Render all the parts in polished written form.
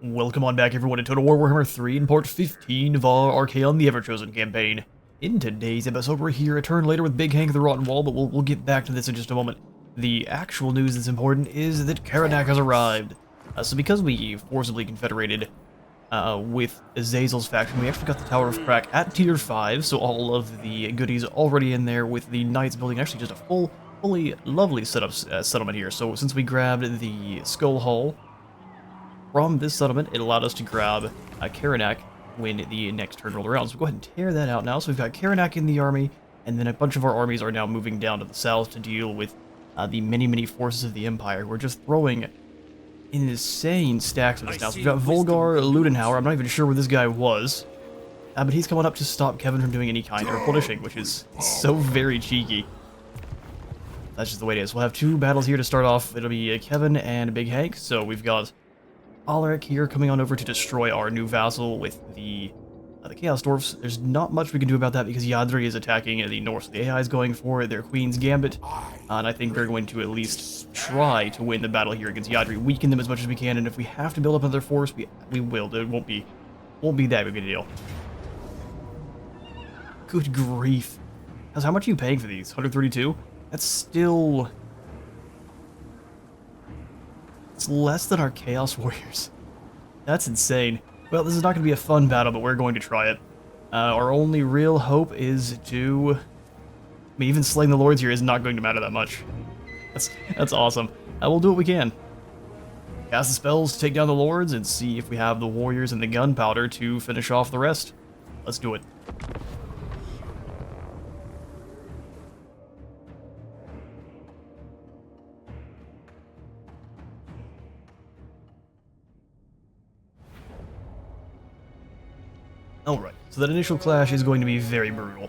Welcome on back everyone to Total War Warhammer 3 in part 15 of our Archaon the Everchosen campaign. In today's episode we're here a turn later with Big Hank the Rotten Wall, but we'll get back to this in just a moment. The actual news that's important is that Karanak has arrived. So because we forcibly confederated with Azazel's faction, we actually got the Tower of Crack at tier 5, so all of the goodies already in there with the Knights building, actually just a fully lovely settlement here. So since we grabbed the Skull Hall from this settlement, it allowed us to grab Karanak when the next turn rolled around. So we'll go ahead and tear that out now. So we've got Karanak in the army, and then a bunch of our armies are now moving down to the south to deal with the many forces of the Empire. We're just throwing insane stacks of this now. So we've got Volgar Ludenhauer. I'm not even sure where this guy was, but he's coming up to stop Kevin from doing any kind of replenishing, which is so very cheeky. That's just the way it is. We'll have two battles here to start off. It'll be Kevin and Big Hank. So we've got Alaric here coming on over to destroy our new vassal with the Chaos Dwarfs. There's not much we can do about that because Yadri is attacking the north. So the AI is going for their Queen's Gambit, and I think they're going to at least try to win the battle here against Yadri, weaken them as much as we can, and if we have to build up another force, we will. It won't be that big a deal. Good grief. How much are you paying for these? 132? That's still... It's less than our Chaos Warriors. That's insane. Well, this is not going to be a fun battle, but we're going to try it. Our only real hope is to... I mean, even slaying the Lords here is not going to matter that much. That's awesome. We'll do what we can. Cast the spells to take down the Lords and see if we have the Warriors and the gunpowder to finish off the rest. Let's do it. Alright, so that initial clash is going to be very brutal.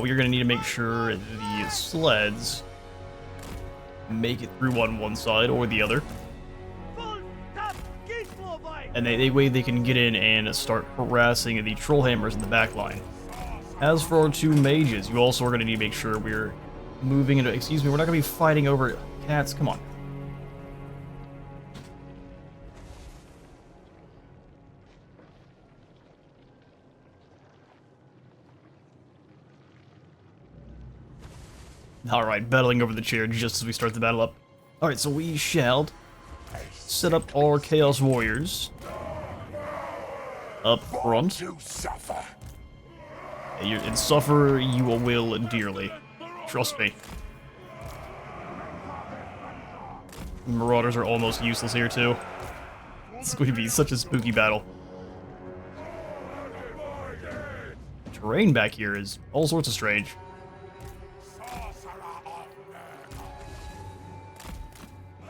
We are going to need to make sure the sleds make it through on one side or the other. And they can get in and start harassing the Trollhammers in the back line. As for our two mages, you also are going to need to make sure we're moving into... Excuse me, we're not going to be fighting over cats. Come on. Alright, battling over the chair just as we start the battle up. Alright, so we shall set up our Chaos Warriors up front. And suffer you will dearly. Trust me. Marauders are almost useless here too. It's going to be such a spooky battle. Terrain back here is all sorts of strange.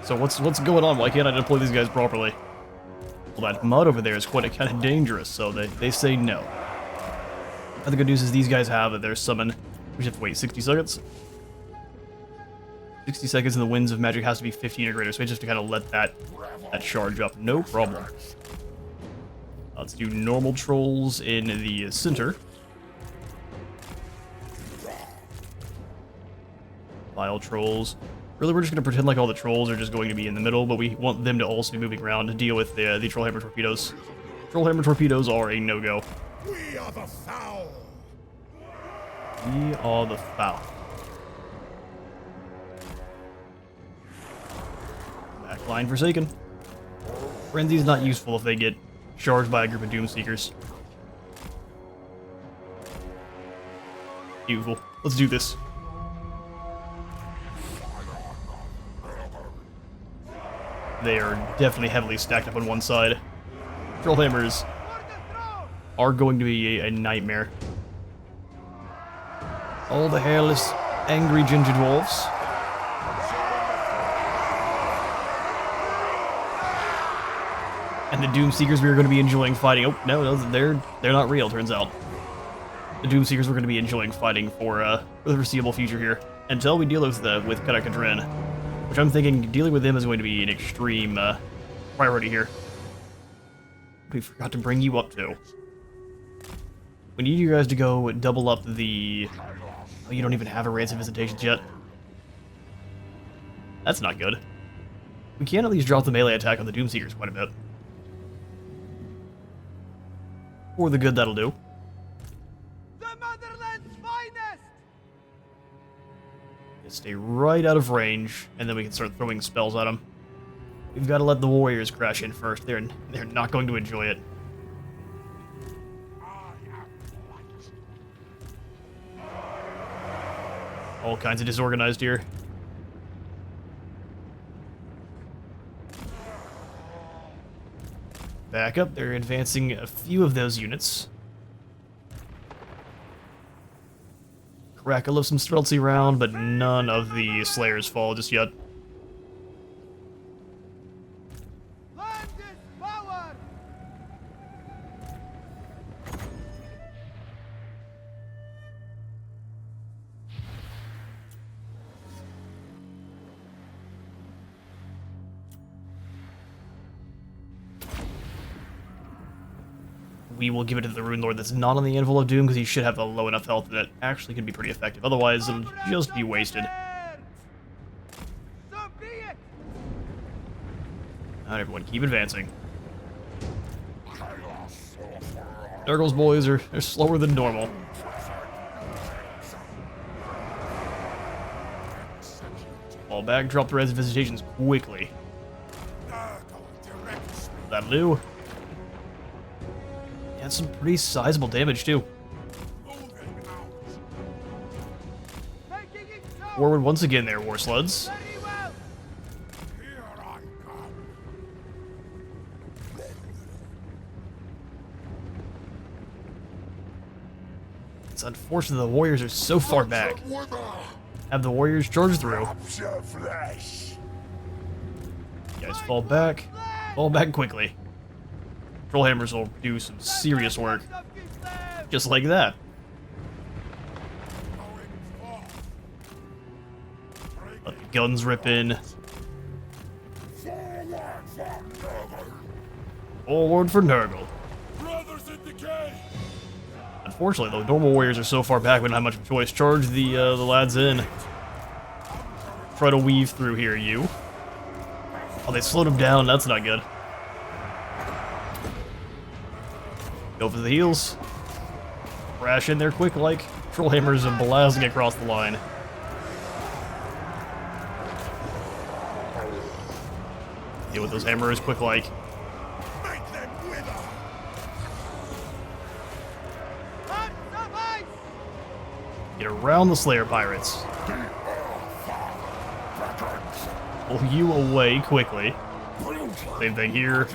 So what's going on? Why can't I deploy these guys properly? Well, that mud over there is quite kind of dangerous, so they say no. And the good news is these guys have their summon. We just have to wait 60 seconds. 60 seconds, and the Winds of Magic has to be 15 or greater, so we just have to kind of let that charge up. No problem. Let's do normal trolls in the center. Vile trolls. Really, we're just going to pretend like all the trolls are just going to be in the middle, but we want them to also be moving around to deal with the Trollhammer torpedoes. Trollhammer torpedoes are a no-go. We are the foul. We are the foul. Backline Forsaken. Frenzy's not useful if they get charged by a group of Doomseekers. Beautiful. Let's do this. They are definitely heavily stacked up on one side. Trollhammers are going to be a nightmare. All the hairless, angry ginger dwarfs. And the Doomseekers we are going to be enjoying fighting. Oh, no, they're not real, turns out. The Doomseekers we're going to be enjoying fighting for the foreseeable future here. Until we deal with Karakadrin. Which I'm thinking dealing with them is going to be an extreme priority here. We forgot to bring you up too. We need you guys to go double up the... Oh, you don't even have a Rancid Visitations yet. That's not good. We can at least drop the melee attack on the Doomseekers quite a bit. For the good, that'll do. The motherland's finest! Stay right out of range, and then we can start throwing spells at them. We've got to let the warriors crash in first. They're not going to enjoy it. All kinds of disorganized here. Back up. They're advancing a few of those units. Crackle of some Streltsy round, but none of the Slayers fall just yet. Land is power! We will give it to the Rune Lord that's not on the Anvil of Doom, because he should have a low enough health that actually could be pretty effective. Otherwise, it'll just be wasted. So be it! Alright, everyone, keep advancing. Nurgle's boys are slower than normal. Fall back, drop the res visitations quickly. That'll do. That's some pretty sizable damage, too. Taking it so Forward once again there, War Sluds. very well! Here I come. It's unfortunate the warriors are so far back. Have the warriors charge through. Your flesh. You guys fall back. Fall back quickly. Trollhammers will do some serious work. Just like that. Let the guns rip in. Forward for Nurgle. Brothers in decay. Unfortunately, though, normal warriors are so far back we don't have much of a choice. Charge the lads in. Try to weave through here, you. Oh, they slowed him down. That's not good. Go for the heals. Crash in there quick like. Trollhammers are blasting across the line. Deal with those hammers quick like. Make them wither. Hearts of ice! Get around the Slayer pirates. Pull you away quickly. Same thing here.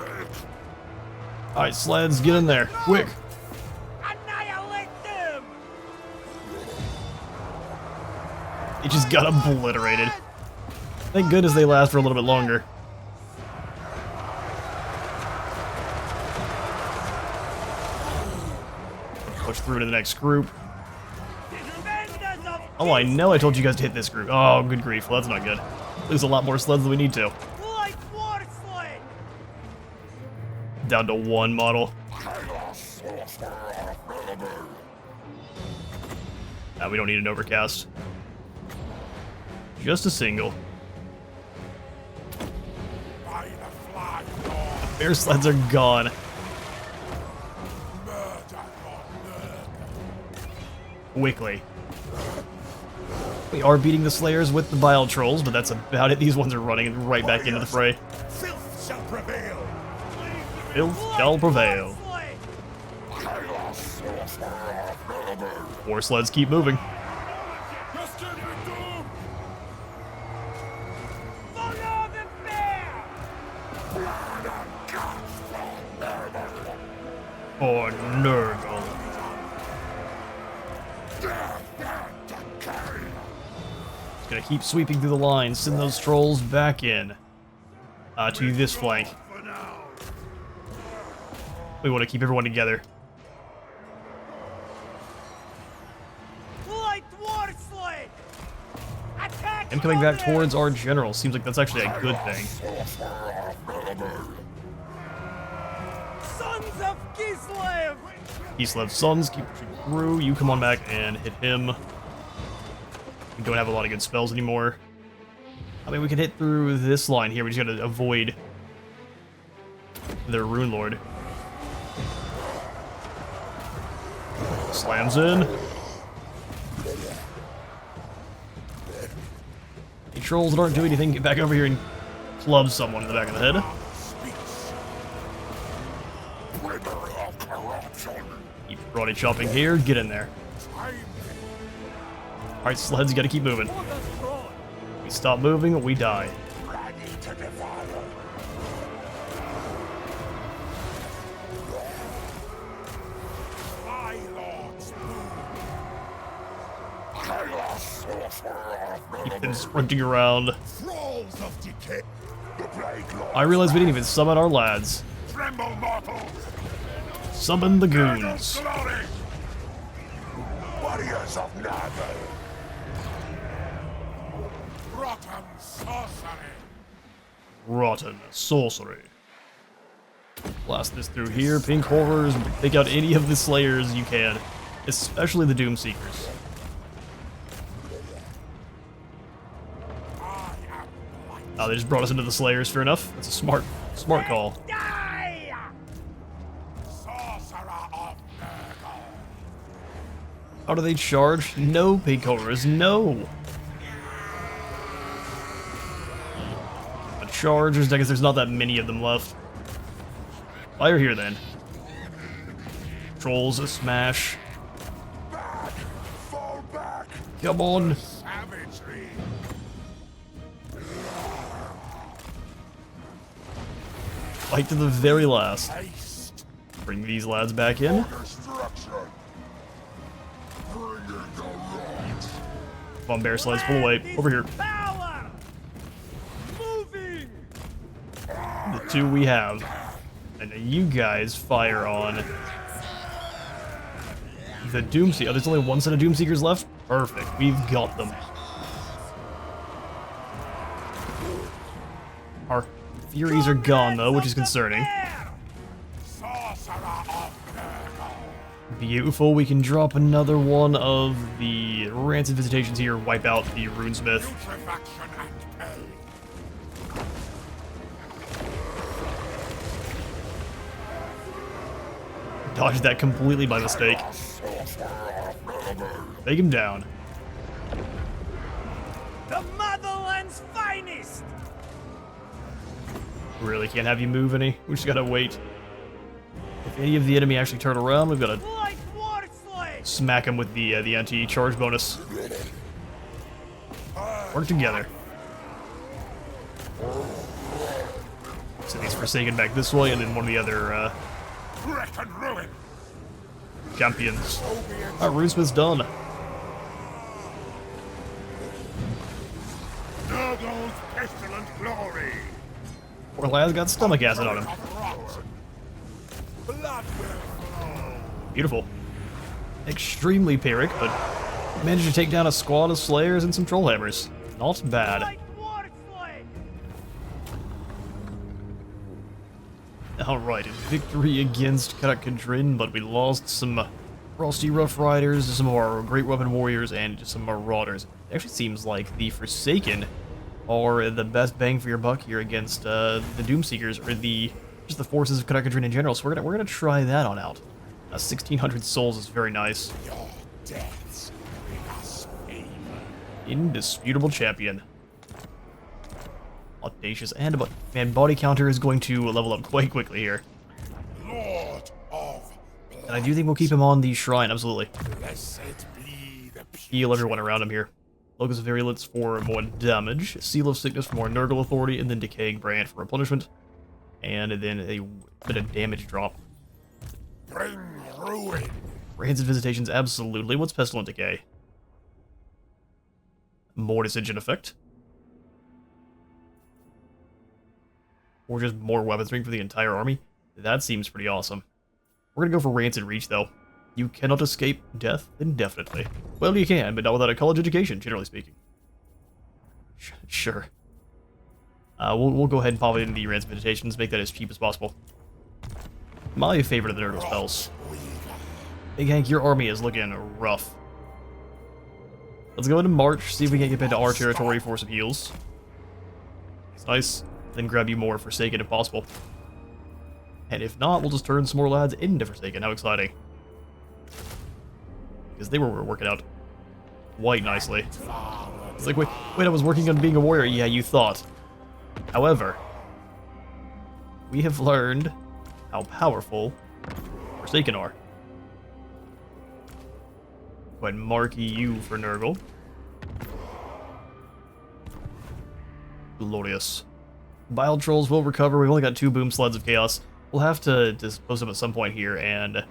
Alright, sleds, get in there. Quick. Annihilate them! It just got obliterated. Thank goodness they last for a little bit longer. Push through to the next group. Defenders of Oh, I know I told you guys to hit this group. Oh, good grief. Well, that's not good. Lose a lot more sleds than we need to. Light war sled! Down to one model. We don't need an overcast. Just a single. By the fly door. Bear sleds are gone. Murder on murder. Quickly. We are beating the Slayers with the Bile Trolls, but that's about it. These ones are running right back into the fray. Filth shall prevail. Filth shall prevail. War sleds keep moving. Follow the bear! For Nurgle. It's gonna keep sweeping through the lines. Send those trolls back in. To this flank. We want to keep everyone together. Light war sled! Attack! And coming back from there! towards our general. Seems like that's actually a good thing. Sons of Kislev! Kislev's sons keep pushing through. You come on back and hit him. We don't have a lot of good spells anymore. I mean, we can hit through this line here. We just gotta avoid their Rune Lord. Slams in. Any trolls that aren't doing anything, get back over here and club someone in the back of the head. Keep karate chopping here, get in there. Alright, sleds, you gotta keep moving. We stop moving, we die. Keep them sprinting around. I realized we didn't even summon our lads. Summon the goons. Warriors of Nurgle. Rotten sorcery. Rotten sorcery. Blast this through here. Pink horrors. Take out any of the slayers you can. Especially the Doom Seekers. Oh, they just brought us into the slayers, fair enough. That's a smart call. Die! Sorcerer of Nurgle. How do they charge? No, pink horrors, no. A chargers, I guess there's not that many of them left. Fire here then. Trolls, a smash. Back. Fall back. Come on. Savagery. Fight to the very last. Haste. Bring these lads back in. Destruction. Bring in the rot. Come on, bear sleds, pull away. Over here. Power! Moving! The two we have. And you guys fire on the Doomseeker. Oh, there's only one set of Doomseekers left? Perfect. We've got them. Our Furies are gone, though, which is concerning. Sorcerer of Nurgle. Beautiful. We can drop another one of the Rancid Visitations here, wipe out the Runesmith. Putrefaction and pain. Dodged that completely by mistake. Take him down. The motherland's finest! Really can't have you move any. We just gotta wait. If any of the enemy actually turn around, we've gotta Like water slave! smack him with the anti-charge bonus. Work together. So these Forsaken back this way, and then one of the other Wreck and ruin. champions. Our Runesmith's done. Nurgle's pestilent glory. Poor lad's got stomach acid on him. Of rot. Blood will flow. Beautiful. Extremely Pyrrhic, but managed to take down a squad of Slayers and some Trollhammers. Not bad. Like water slave! Alright, victory against Karak-Kadrin, but we lost some Frosty Rough Riders, some of our Great Weapon Warriors, and some Marauders. It actually seems like the Forsaken are the best bang for your buck here against the Doomseekers, or just the forces of Karak-Kadrin in general, so we're gonna try that on out. 1600 souls is very nice. Your deaths bring us favor. Indisputable champion. Audacious, and but man, body counter is going to level up quite quickly here. Lord of And I do think we'll keep him on the shrine, absolutely. blessed be the Heal everyone around him here. Locus Virulence for more damage, Seal of Sickness for more Nurgle authority, and then Decaying Brand for replenishment. And then a bit of damage drop. bring ruin. Rancid Visitations, absolutely. What's Pestilent Decay? Mortisage in effect. Or just more weapon strength for the entire army. That seems pretty awesome. We're gonna go for Rancid Reach, though. You cannot escape death indefinitely. Well, you can, but not without a college education, generally speaking. Sure. We'll go ahead and pop it into the Rancid Visitations, make that as cheap as possible. My favorite of the Nurgle spells. Big Hank, your army is looking rough. Let's go into March, see if we can get into our territory for some heals. It's nice. Then grab you more Forsaken if possible. And if not, we'll just turn some more lads into Forsaken. How exciting. because they were working out quite nicely. It's like, wait, I was working on being a warrior. Yeah, you thought. However, we have learned how powerful Forsaken are. Go ahead and mark you for Nurgle. Glorious. Bile Trolls will recover. We've only got 2 Boom Sleds of Chaos. We'll have to dispose of them at some point here and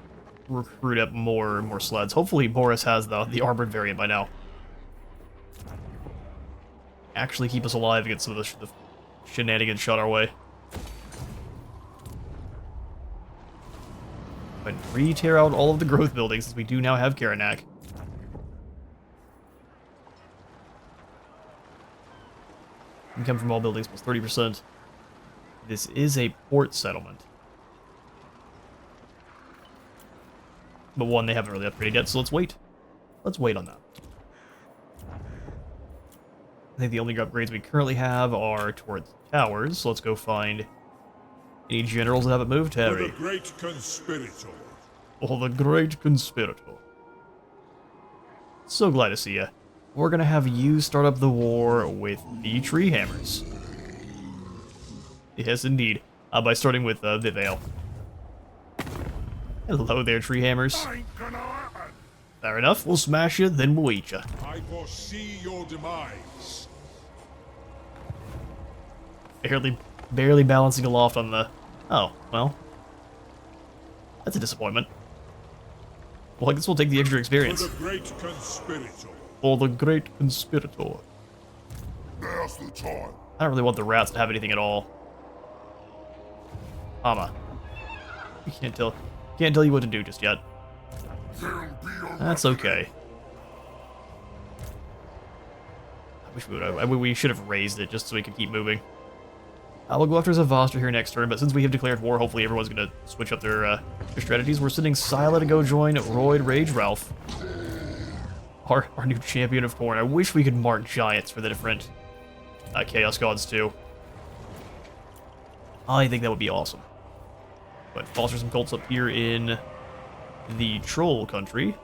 recruit up more sleds. Hopefully Boris has the armored variant by now. Actually keep us alive against some of the shenanigans shot our way. But re-tear out all of the growth buildings since we do now have Karanak. Income from all buildings plus 30%. This is a port settlement. But one they haven't really upgraded yet, so let's wait. Let's wait on that. I think the only upgrades we currently have are towards towers, so let's go find any generals that haven't moved. Harry. The great conspirator. Oh, the great conspirator. So glad to see ya. We're gonna have you start up the war with the Tree Hammers. Yes, indeed. By starting with Vivale. Hello there, Tree Hammers. Fair enough, we'll smash you, then we'll eat you. I foresee your demise. Barely balancing aloft on the... Oh, well. That's a disappointment. Well, I guess we'll take the extra experience. For the great conspirator. For the great conspirator. Now's the time. I don't really want the rats to have anything at all. Ama. We can't tell you what to do just yet. That's okay. I wish we would have. We should have raised it just so we could keep moving. We'll go after Zavaster here next turn, but since we have declared war, hopefully everyone's going to switch up their strategies. We're sending Scylla to go join Royd Rage Ralph. Our new champion of Corn. I wish we could mark giants for the different Chaos Gods too. I think that would be awesome. But foster some cults up here in the Troll country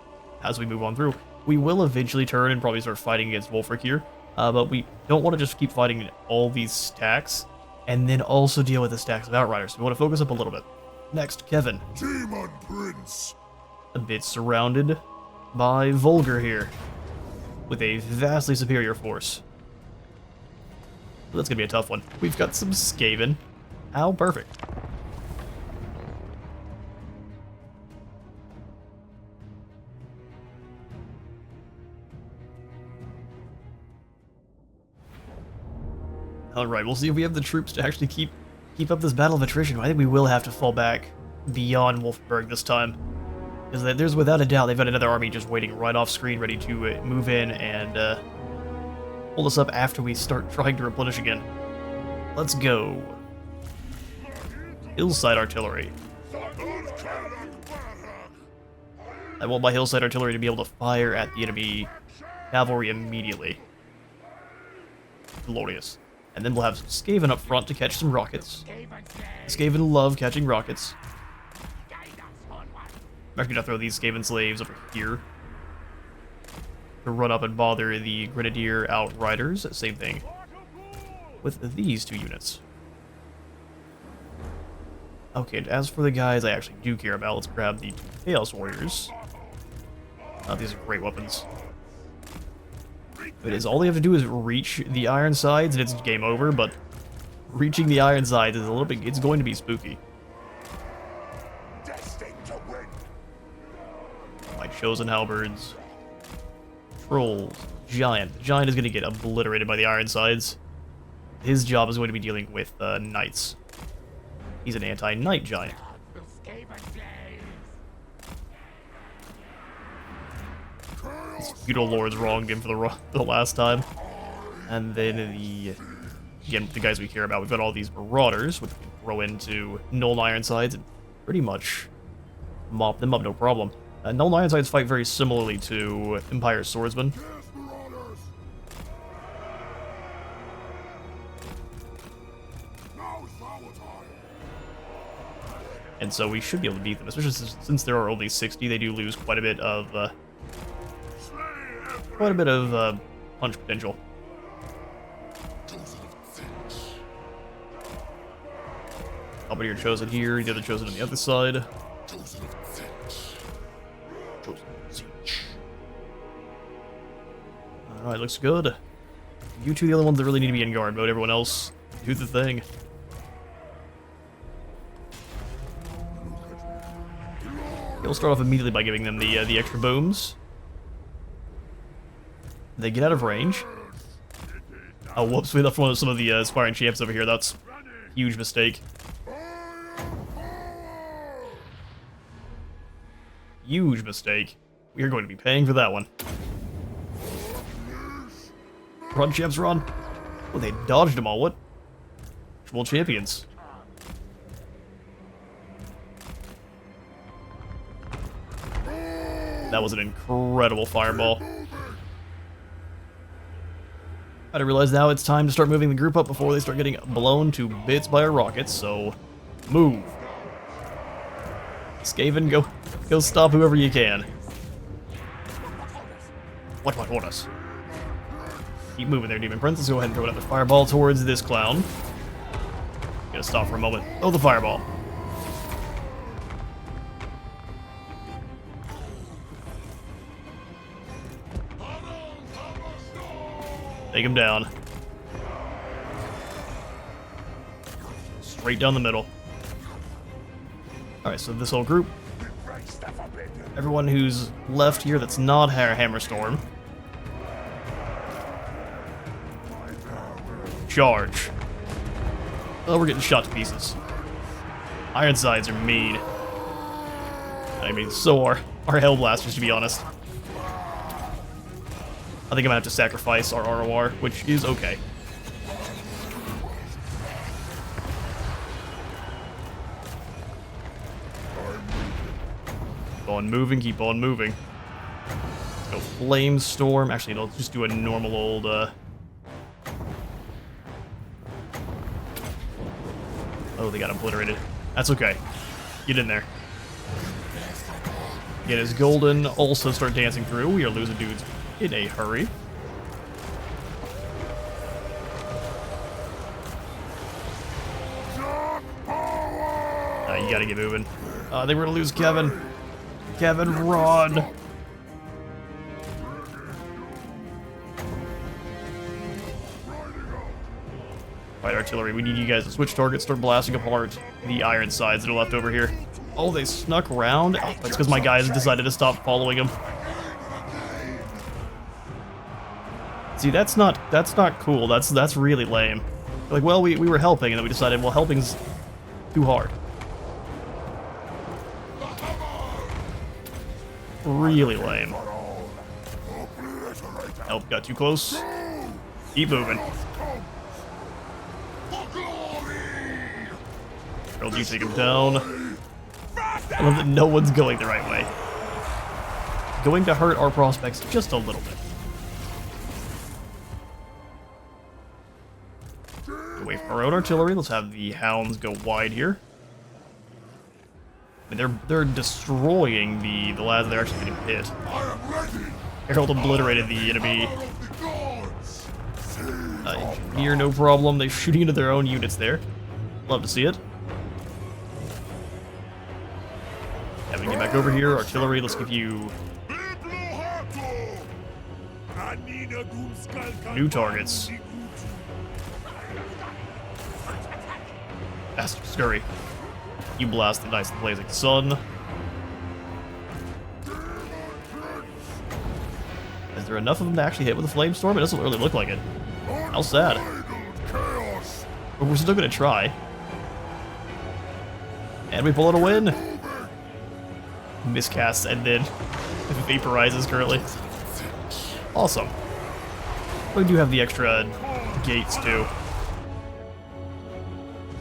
as we move on through. We will eventually turn and probably start fighting against Wolfric here, but we don't want to just keep fighting all these stacks and then also deal with the stacks of Outriders. So we want to focus up a little bit. Next, Kevin. Demon Prince. A bit surrounded by Vulgar here with a vastly superior force. That's going to be a tough one. We've got some Skaven. How perfect. Alright, we'll see if we have the troops to actually keep up this battle of attrition. I think we will have to fall back beyond Wolfburg this time. Because there's without a doubt, they've got another army just waiting right off screen, ready to move in and hold us up after we start trying to replenish again. Let's go. Hillside Artillery. I want my Hillside Artillery to be able to fire at the enemy cavalry immediately. Glorious. And then we'll have some Skaven up front to catch some rockets. Skaven love catching rockets. I'm actually gonna throw these Skaven slaves over here to run up and bother the Grenadier Outriders. Same thing with these 2 units. Okay, and as for the guys I actually do care about, let's grab the 2 Chaos Warriors. These are great weapons. It is all they have to do is reach the Iron Sides and it's game over, but reaching the Iron Sides is a little bit, it's going to be spooky. My Chosen Halberds. Trolls. Giant. The Giant is going to get obliterated by the Iron Sides. His job is going to be dealing with Knights. He's an anti-Knight Giant. These feudal lords wronged him for the last time. And then again, the guys we care about, we've got all these Marauders, which we can throw into Null Ironsides and pretty much mop them up, no problem. Null Ironsides fight very similarly to Empire Swordsmen. And so we should be able to beat them, especially since there are only 60. They do lose quite a bit of quite a bit of punch potential. How about your chosen here? The other chosen on the other side. Chosen siege. Alright, looks good. You two are the only ones that really need to be in guard mode. Everyone else, do the thing. We'll start off immediately by giving them the extra booms. They get out of range. Oh, whoops, we left one of some of the aspiring champs over here. That's a huge mistake. Huge mistake. We are going to be paying for that one. Run, champs, run. Oh, they dodged them all. What? World champions. That was an incredible fireball. I realize now it's time to start moving the group up before they start getting blown to bits by our rockets, so move. Skaven, go stop whoever you can. What orders? Keep moving there, Demon Prince. Let's go ahead and throw another fireball towards this clown. Gonna stop for a moment. Oh, the fireball. Take him down. Straight down the middle. Alright, so this whole group. Everyone who's left here that's not Hammerstorm. Charge. Oh, we're getting shot to pieces. Ironsides are mean. I mean, so are our Hellblasters, to be honest. I think I'm gonna have to sacrifice our ROR, which is okay. Keep on moving, keep on moving. Let's go Flame Storm. Actually, no, let's just do a normal old, Oh, they got obliterated. That's okay. Get in there. Get his golden, also start dancing through. We are losing dudes in a hurry. You gotta get moving. They were gonna lose Kevin. Kevin, run! Alright, artillery, we need you guys to switch targets, start blasting apart the iron sides that are left over here. Oh, they snuck around? Oh, that's because my guys decided to stop following them. See, that's not cool. That's really lame. Like, well, we were helping, and then we decided, well, helping's too hard. Really lame. Help got too close. Keep moving. Girl, you take him down. I love that no one's going the right way. Going to hurt our prospects just a little bit. Wait for our own artillery. Let's have the hounds go wide here. I mean, they're destroying the lads. They're actually getting hit. Herald obliterated the enemy. Engineer, no problem. They're shooting into their own units there. Love to see it. Having get back over here. Artillery, let's give you new targets. Bastard Scurry. You blast the nice blazing sun. Is there enough of them to actually hit with a flame storm? It doesn't really look like it. How sad. But we're still gonna try. And we pull out a win. Miscasts and then vaporizes currently. Awesome. We do have the extra gates too.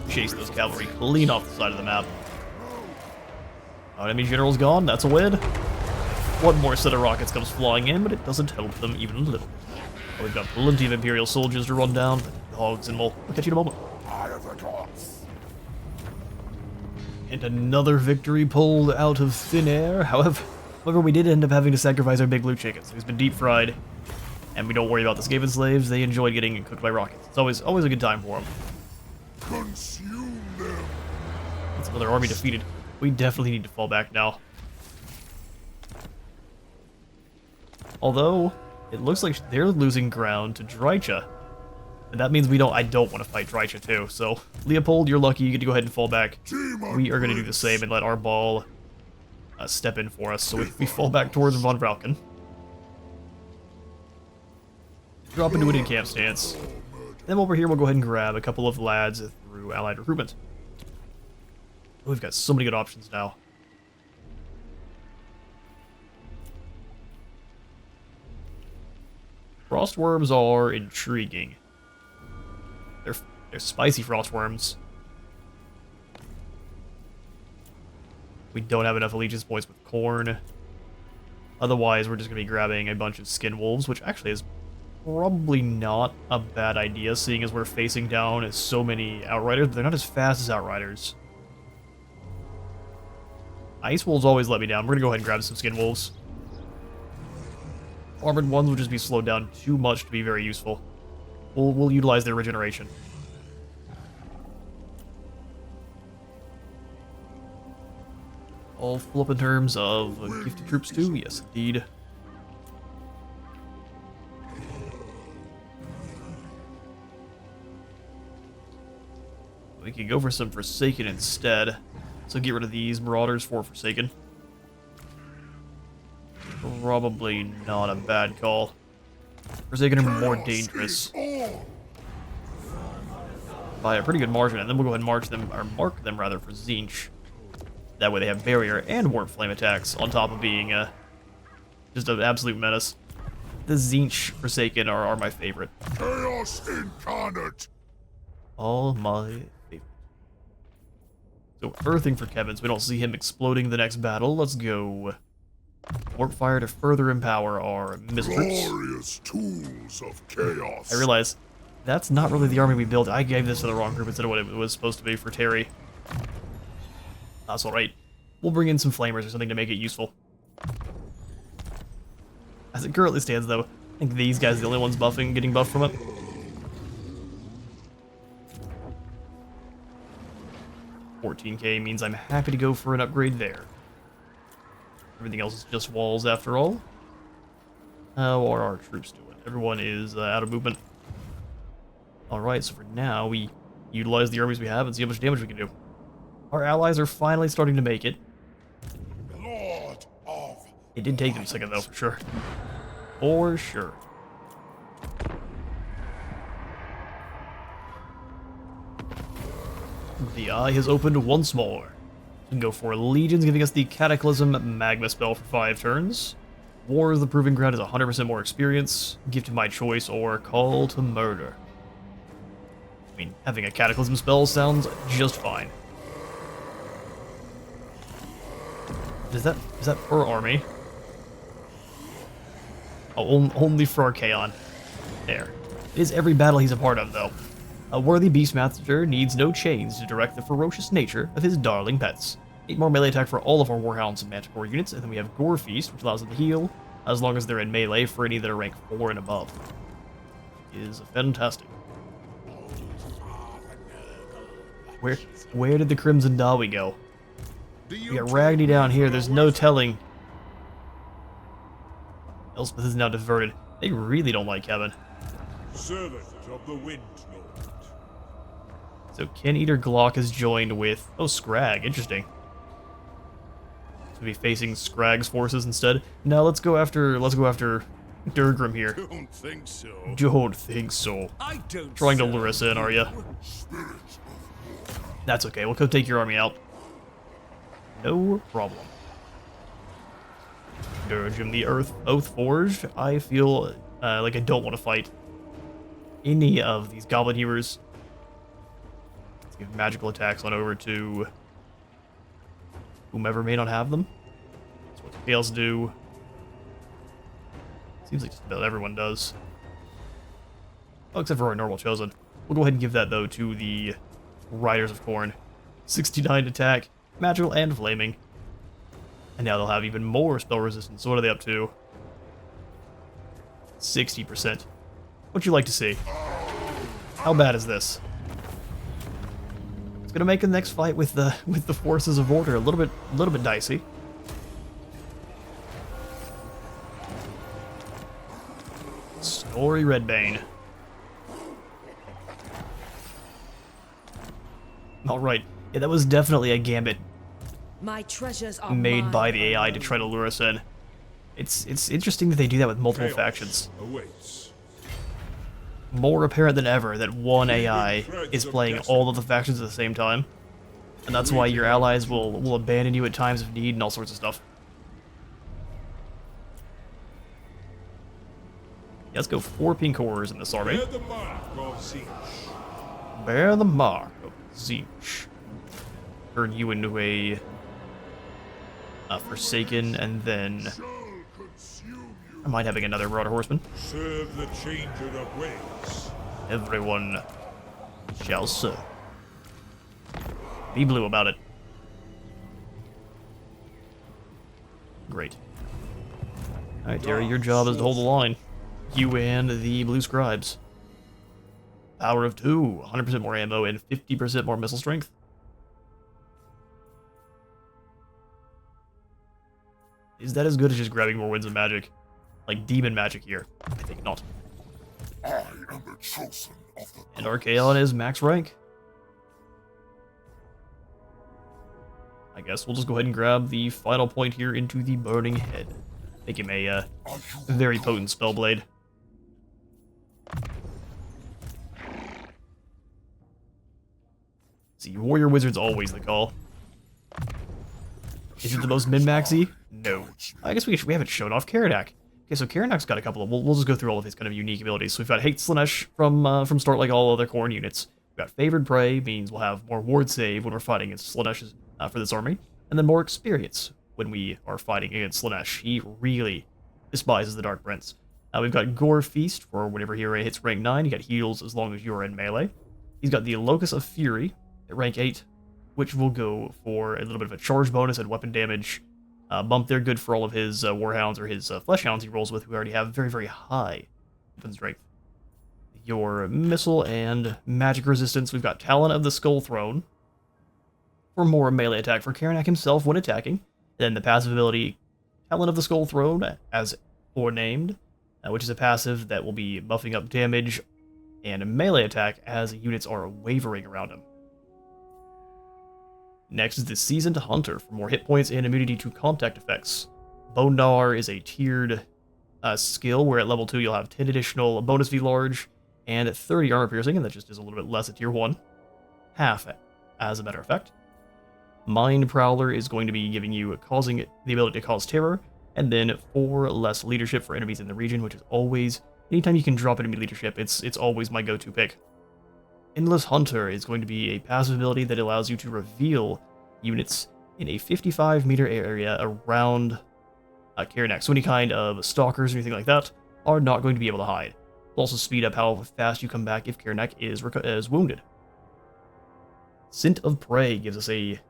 Chase those cavalry clean off the side of the map. Our enemy general's gone. That's a win. One more set of rockets comes flying in, but it doesn't help them even a little. We've got plenty of Imperial soldiers to run down. Hogs, and we'll catch you in a moment. And another victory pulled out of thin air. However, we did end up having to sacrifice our big blue chickens. He's been deep fried And we don't worry about the Skaven slaves. They enjoy getting cooked by rockets. It's always a good time for them. Consume them. That's another army defeated. We definitely need to fall back now. Although, it looks like they're losing ground to Drycha. And that means I don't want to fight Drycha too. So, Leopold, you're lucky. You get to go ahead and fall back. We are going to do the same and let our ball step in for us. So we fall back towards Von Vralken. Drop into an in-camp stance. Then over here, we'll go ahead and grab a couple of lads through allied recruitment. Oh, we've got so many good options now. Frostworms are intriguing. They're spicy frostworms. We don't have enough allegiance points with corn. Otherwise, we're just going to be grabbing a bunch of skin wolves, which actually is probably not a bad idea, seeing as we're facing down so many outriders, but they're not as fast as outriders. Ice wolves always let me down. We're going to go ahead and grab some skin wolves. Armored ones will just be slowed down too much to be very useful. We'll utilize their regeneration. All full up in terms of gifted troops too? Yes, indeed. We can go for some Forsaken instead. So get rid of these Marauders for Forsaken. Probably not a bad call. Forsaken are more dangerous by a pretty good margin, and then we'll go ahead and mark them rather for Tzeentch. That way they have barrier and warp flame attacks on top of being just an absolute menace. The Tzeentch Forsaken are my favorite. Chaos incarnate. All my favorite. So earthing for Kevin, so we don't see him exploding the next battle. Let's go warp fire to further empower our missile troops. Glorious tools of chaos. I realize that's not really the army we built. I gave this to the wrong group instead of what it was supposed to be for Terry. That's alright. We'll bring in some flamers or something to make it useful. As it currently stands, though, I think these guys are the only ones getting buffed from it. $14K means I'm happy to go for an upgrade there. Everything else is just walls after all. How are our troops doing? Everyone is out of movement. Alright, so for now, we utilize the armies we have and see how much damage we can do. Our allies are finally starting to make it. Lord of It did take them a second, though, for sure. For sure. The eye has opened once more. We can go for Legions, giving us the Cataclysm Magma spell for 5 turns. War is the Proving Ground is 100% more experience. Gift of my choice or Call to Murder. I mean, having a Cataclysm spell sounds just fine. Is that per army? Oh, only for Archaon. There. It is every battle he's a part of, though. A worthy Beastmaster needs no chains to direct the ferocious nature of his darling pets. 8 more melee attack for all of our Warhounds and Manticore units, and then we have Gore Feast, which allows them to heal, as long as they're in melee for any that are rank 4 and above. It is fantastic. Where did the Crimson Dawi go? We got Ragni down here, there's no telling. Elspeth is now diverted. They really don't like Kevin. servant of the Wind Lord. So Ken Eater Glock has joined with Scrag, interesting. So we'll be facing Scrag's forces instead. Now let's go after Durgrim here. Don't think so. Don't think so. I don't. Trying to lure us in, are you? That's okay, we'll go take your army out. No problem. Durgrim the Oathforged. I feel like I don't want to fight any of these Goblin Hewers. Let's give magical attacks on over to whomever may not have them. That's what Chaos do. Seems like just about everyone does. Oh, except for our normal chosen. We'll go ahead and give that, though, to the Riders of Khorne. 69 attack, magical and flaming. And now they'll have even more spell resistance. So what are they up to? 60%. What'd you like to see? How bad is this? It's gonna make the next fight with the forces of order a little bit dicey. Story Redbane. Alright, yeah, that was definitely a gambit My treasures are made mine by the AI to alone. try to lure us in. It's interesting that they do that with multiple Chaos factions. awaits. More apparent than ever that one AI is playing all of the factions at the same time. And that's why your allies will abandon you at times of need and all sorts of stuff. Yeah, let's go 4 pink horrors in this army. Bear the mark of Zinch. Bear the mark of Zinch. Turn you into a Forsaken, and then Shall consume you. I might having another Marauder Horseman. Serve the changer of ways. Everyone shall serve. Be blue about it. Great. Alright, Terry, your job is to hold the line. You and the blue scribes. Power of 2, 100% more ammo, and 50% more missile strength. Is that as good as just grabbing more winds of magic? Like demon magic here? I think not. I am the chosen of the And Archaon is max rank. I guess we'll just go ahead and grab the final point here into the Burning Head. Make him a very potent spellblade. See, Warrior Wizard's always the call. Is it the most min-maxy? No. I guess we haven't shown off Karanak. Okay, so Karanak's got a couple of... We'll just go through all of his kind of unique abilities. So we've got Hate Slanesh from start like all other Khorne units. We've got Favored Prey, means we'll have more ward save when we're fighting against Slanesh for this army. And then more experience when we are fighting against Slanesh. He really despises the Dark Prince. We've got Gore Feast for whenever hero hits rank 9. You got heals as long as you're in melee. He's got the Locus of Fury at rank 8, which will go for a little bit of a charge bonus and weapon damage. Bump there, good for all of his Warhounds or his Fleshhounds he rolls with, who already have very, very high weapon strength. Your missile and magic resistance, we've got Talon of the Skull Throne for more melee attack for Karanak himself when attacking. Then the passive ability, Talon of the Skull Throne, as forenamed, which is a passive that will be buffing up damage and melee attack as units are wavering around him. Next is the Seasoned Hunter for more hit points and immunity to contact effects. Bone Gnawer is a tiered skill where at level 2 you'll have 10 additional bonus V large and 30 armor piercing, and that just is a little bit less at tier 1. Half, as a matter of fact. Mind Prowler is going to be giving you causing the ability to cause terror, and then 4 less leadership for enemies in the region, which is always, anytime you can drop enemy leadership, it's always my go-to pick. Endless Hunter is going to be a passive ability that allows you to reveal units in a 55-meter area around Karanak. So any kind of stalkers or anything like that are not going to be able to hide. It'll also speed up how fast you come back if Karanak is wounded. Scent of Prey gives us a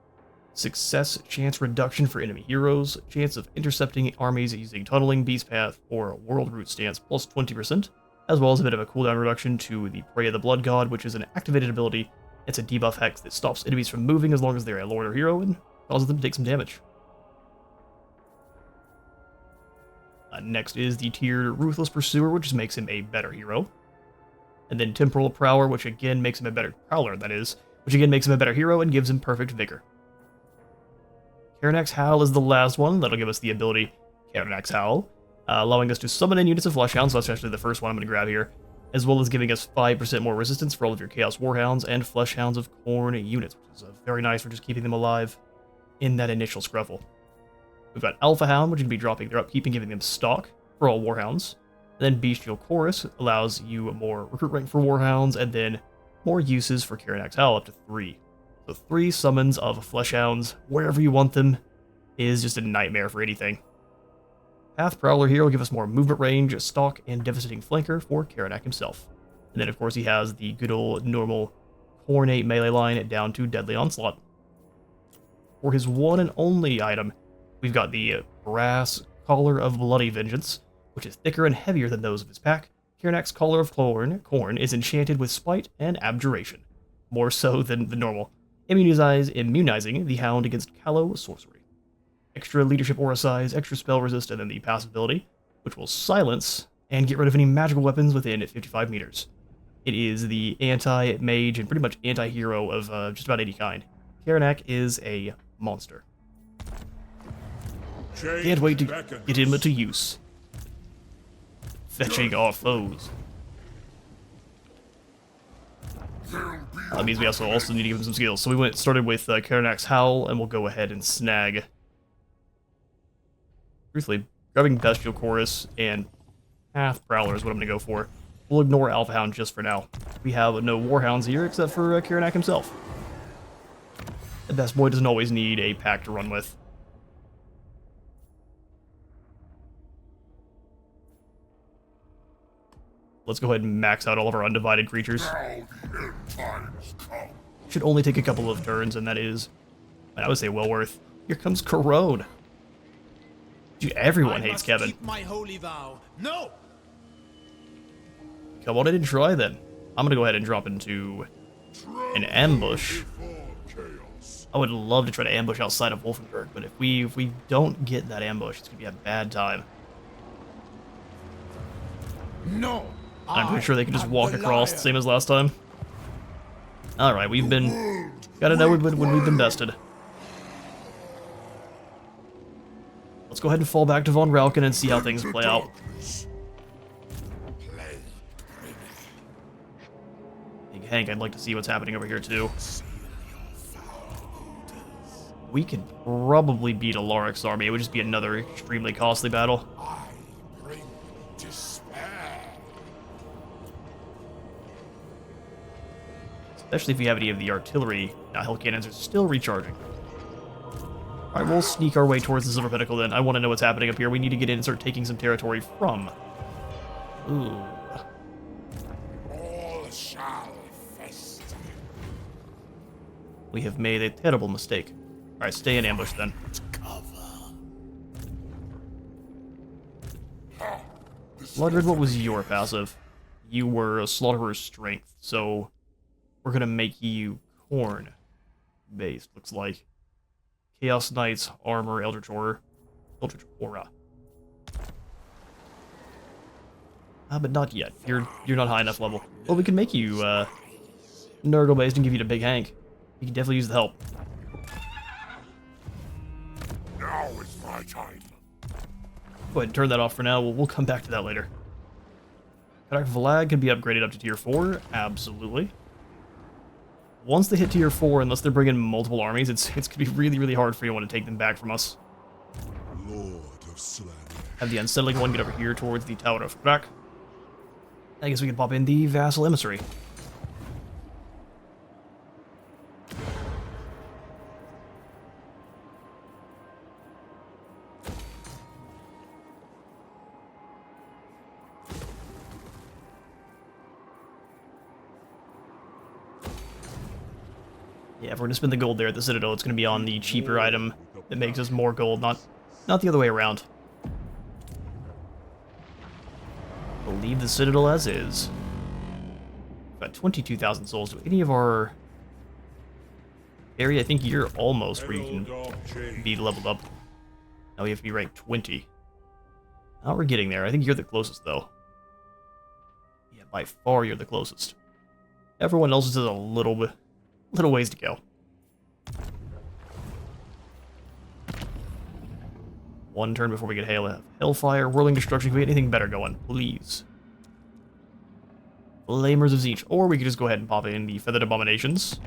success chance reduction for enemy heroes, chance of intercepting armies using tunneling, beast path, or world route stance plus 20%, as well as a bit of a cooldown reduction to the Prey of the Blood God, which is an activated ability. It's a debuff hex that stops enemies from moving as long as they're a lord or hero and causes them to take some damage. Next is the tiered Ruthless Pursuer, which makes him a better hero. And then Temporal Prowler, which again makes him a better Prowler, that is, which again makes him a better hero and gives him perfect vigor. Karanak's Howl is the last one. That'll give us the ability Karanak's Howl, allowing us to summon in units of Fleshhounds, so that's actually the first one I'm going to grab here, as well as giving us 5% more resistance for all of your Chaos Warhounds and Fleshhounds of Khorne units, which is very nice for just keeping them alive in that initial scruffle. We've got Alpha Hound, which is going to be dropping their upkeep and giving them stock for all Warhounds. And then Bestial Chorus allows you more recruit rank for Warhounds, and then more uses for Karanak's Howl, up to 3. So 3 summons of Fleshhounds, wherever you want them, is just a nightmare for anything. Path Prowler here will give us more movement range, stock, and devastating flanker for Karanak himself. And then, of course, he has the good old normal Khorne melee line down to Deadly Onslaught. For his one and only item, we've got the Brass Collar of Bloody Vengeance, which is thicker and heavier than those of his pack, Karanak's Collar of Corn is enchanted with Spite and Abjuration, more so than the normal, immunizing the Hound against Callow Sorcery. Extra leadership aura size, extra spell resist, and then the passive ability, which will silence and get rid of any magical weapons within 55 meters. It is the anti-mage and pretty much anti-hero of just about any kind. Karanak is a monster. Can't wait to get him to use. Fetching our foes. That means we also need to give him some skills. So we started with Karanak's Howl, and we'll go ahead and snag. Truthfully, grabbing Bestial Chorus and Path Prowler is what I'm going to go for. We'll ignore Alpha Hound just for now. We have no Warhounds here except for Karanak himself. The best boy doesn't always need a pack to run with. Let's go ahead and max out all of our undivided creatures. Should only take a couple of turns, and that is, I would say, well worth. Here comes Corrode. Dude, everyone hates Kevin. Keep my holy vow. No! Come on in and try then. I'm gonna go ahead and drop into an ambush. I would love to try to ambush outside of Wolfenburg, but if we don't get that ambush, it's gonna be a bad time. No! I'm pretty sure they can just walk across, same as last time. Alright, gotta know when we've been bested. Let's go ahead and fall back to Von Rauken and see how things play out. Big Hank, I'd like to see what's happening over here too. We could probably beat Alaric's army. It would just be another extremely costly battle. Especially if we have any of the artillery. Now, Hell Cannons are still recharging. Alright, we'll sneak our way towards the Silver Pinnacle then. I want to know what's happening up here. We need to get in and start taking some territory from. Ooh. All shall fester. We have made a terrible mistake. Alright, stay in ambush then. Bloodred, what was your passive? You were a Slaughterer's Strength, so we're gonna make you Corn based, looks like. Chaos Knights, Armor, Eldritch Aura. But not yet. You're not high enough level. Well, we can make you Nurgle based and give you to Big Hank. You can definitely use the help. Now is my time. Go ahead and turn that off for now. We'll come back to that later. Karak Vlad can be upgraded up to tier 4. Absolutely. Once they hit tier 4, unless they're bringing multiple armies, it's going to be really, really hard for anyone to take them back from us. Lord of Slander. Have the Unsettling One get over here towards the Tower of Krak. I guess we can pop in the Vassal Emissary. Yeah, if we're gonna spend the gold there at the Citadel, it's gonna be on the cheaper item that makes us more gold, not the other way around. We'll leave the Citadel as is. Got 22,000 souls. Do any of our area? I think you're almost where you can be leveled up. Now we have to be ranked 20. Now we're getting there. I think you're the closest, though. Yeah, by far you're the closest. Everyone else is a little ways to go. One turn before we get Hellfire, Whirling Destruction. Can we get anything better going, please? Flamers of Tzeentch. Or we could just go ahead and pop in the Feathered Abominations.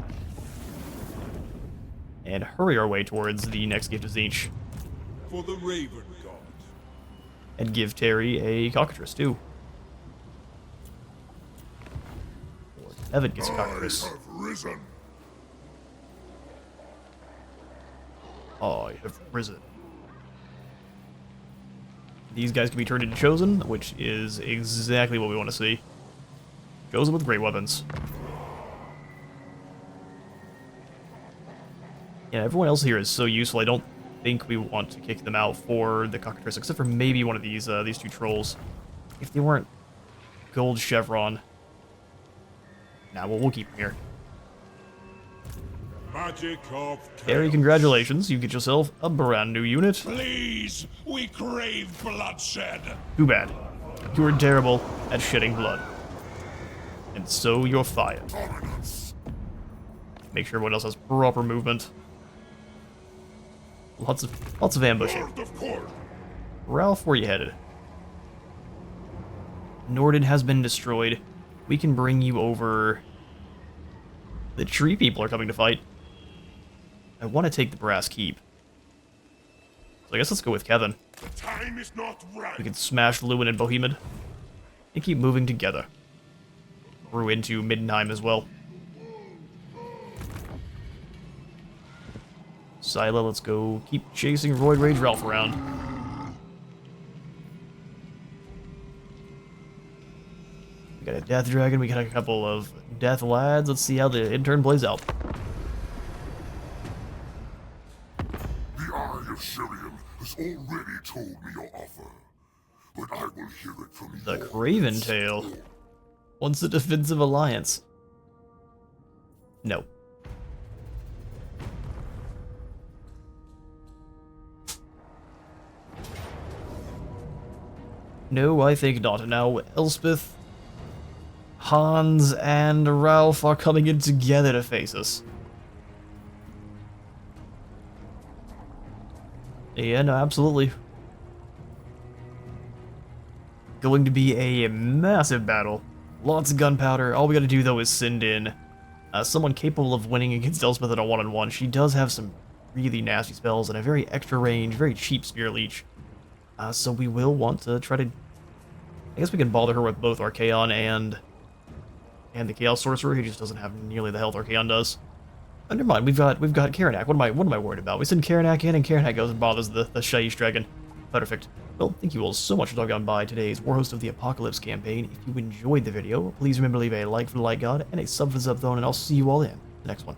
And hurry our way towards the next gift of Tzeentch. For the Raven God. And give Terry a Cockatrice, too. Or Evan gets a Cockatrice. I have risen. I have risen. These guys can be turned into Chosen, which is exactly what we want to see. Chosen with great weapons. Yeah, everyone else here is so useful. I don't think we want to kick them out for the Cockatrice, except for maybe one of these two trolls. If they weren't gold chevron. Nah, we'll keep them here. Magic of Harry, chaos. congratulations. You get yourself a brand new unit. Please, we crave bloodshed. Too bad. You are terrible at shedding blood. And so you're fired. Dominance. Make sure everyone else has proper movement. Lots of ambushing. Lord of course. Ralph, where you headed? Norden has been destroyed. We can bring you over. The tree people are coming to fight. I want to take the Brass Keep. So I guess let's go with Kevin. The time is not right. We can smash Lewin and Bohemond. And keep moving together. Through into Middenheim as well. Scylla, let's go keep chasing Roid Rage Ralph around. We got a Death Dragon, we got a couple of Death Lads. Let's see how the intern plays out. The Eye of Shirian has already told me your offer, but I will hear it from The your Craven lips. Tail wants a defensive alliance. No. No, I think not. Now, Elspeth, Hans, and Ralph are coming in together to face us. Yeah, no, absolutely. Going to be a massive battle. Lots of gunpowder. All we gotta do, though, is send in someone capable of winning against Elspeth in a one-on-one. She does have some really nasty spells and a very extra range, very cheap Spear Leech. So we will want to try to... I guess we can bother her with both Archaon and the Chaos Sorcerer. He just doesn't have nearly the health Archaon does. Never mind, we've got Karanak. What am I worried about? We send Karanak in, and Karanak goes and bothers the Shaiish Dragon. Perfect. Well, thank you all so much for dropping on by today's Warhost of the Apocalypse campaign. If you enjoyed the video, please remember to leave a like for the Light God and a sub for the Sub Throne, and I'll see you all in the next one.